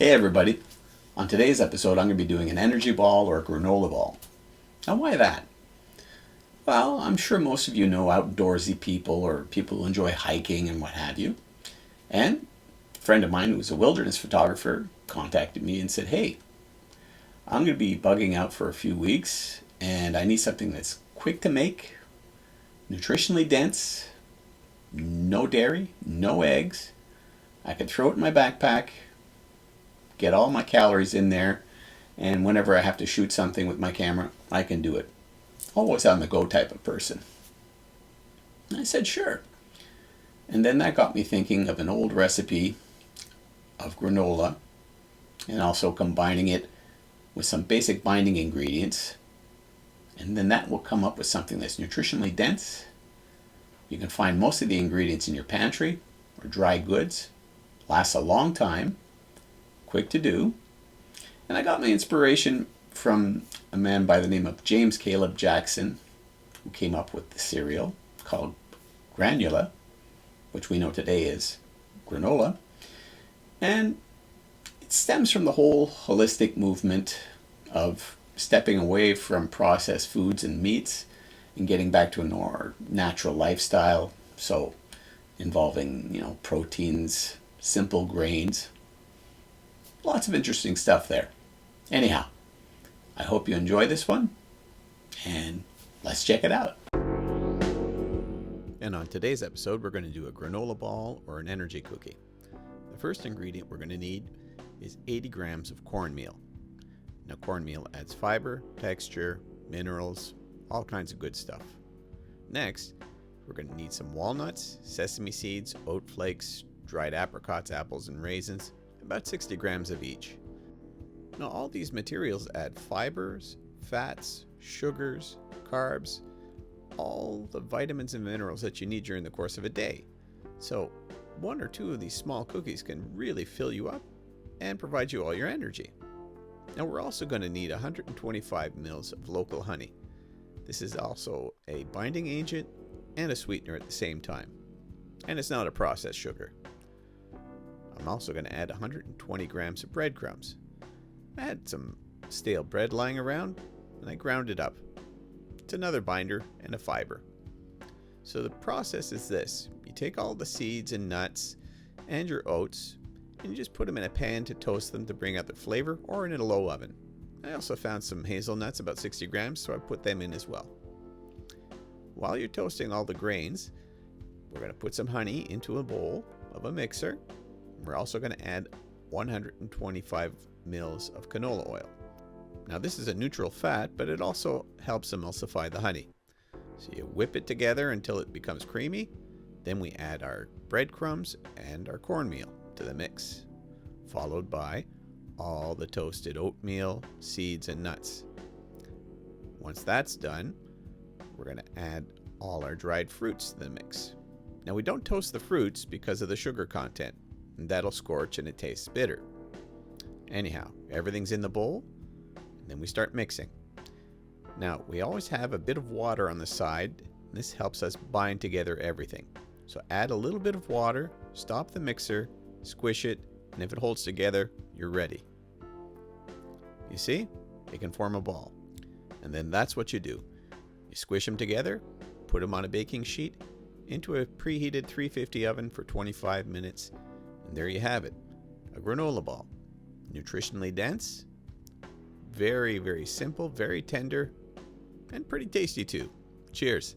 Hey everybody, on today's episode I'm going to be doing an energy ball or a granola ball. Now why that? Well, I'm sure most of you know outdoorsy people or people who enjoy hiking and what have you. And a friend of mine who's a wilderness photographer contacted me and said, hey, I'm going to be bugging out for a few weeks and I need something that's quick to make, nutritionally dense, no dairy, no eggs. I can throw it in my backpack, get all my calories in there, and whenever I have to shoot something with my camera, I can do it. Always on the go type of person. And I said, sure. And then that got me thinking of an old recipe of granola and also combining it with some basic binding ingredients. And then that will come up with something that's nutritionally dense. You can find most of the ingredients in your pantry or dry goods. Lasts a long time. Quick to do. And I got my inspiration from a man by the name of James Kaleb Jackson, who came up with the cereal called Granula, which we know today is granola. And it stems from the whole holistic movement of stepping away from processed foods and meats and getting back to a more natural lifestyle. So involving, proteins, simple grains. Lots of interesting stuff there. Anyhow, I hope you enjoy this one, and let's check it out. And on today's episode, we're going to do a granola ball or an energy cookie. The first ingredient we're going to need is 80 grams of cornmeal. Now, cornmeal adds fiber, texture, minerals, all kinds of good stuff. Next, we're going to need some walnuts, sesame seeds, oat flakes, dried apricots, apples, and raisins, about 60 grams of each. Now, all these materials add fibers, fats, sugars, carbs, all the vitamins and minerals that you need during the course of a day. So, one or two of these small cookies can really fill you up and provide you all your energy. Now, we're also going to need 125 mils of local honey. This is also a binding agent and a sweetener at the same time. And it's not a processed sugar. I'm also going to add 120 grams of breadcrumbs. I had some stale bread lying around, and I ground it up. It's another binder and a fiber. So the process is this. You take all the seeds and nuts and your oats, and you just put them in a pan to toast them to bring out the flavor, or in a low oven. I also found some hazelnuts, about 60 grams, so I put them in as well. While you're toasting all the grains, we're going to put some honey into a bowl of a mixer. We're also going to add 125 mils of canola oil. Now, this is a neutral fat, but it also helps emulsify the honey. So you whip it together until it becomes creamy. Then we add our breadcrumbs and our cornmeal to the mix, followed by all the toasted oatmeal, seeds, and nuts. Once that's done, we're going to add all our dried fruits to the mix. Now, we don't toast the fruits because of the sugar content, and that'll scorch and it tastes bitter. Anyhow, everything's in the bowl, and then we start mixing. Now, we always have a bit of water on the side, and this helps us bind together everything. So add a little bit of water, stop the mixer, squish it, and if it holds together, you're ready. You see? It can form a ball. And then that's what you do. You squish them together, put them on a baking sheet, into a preheated 350 oven for 25 minutes, and there you have it, a granola ball. Nutritionally dense, very, very simple, very tender, and pretty tasty too. Cheers.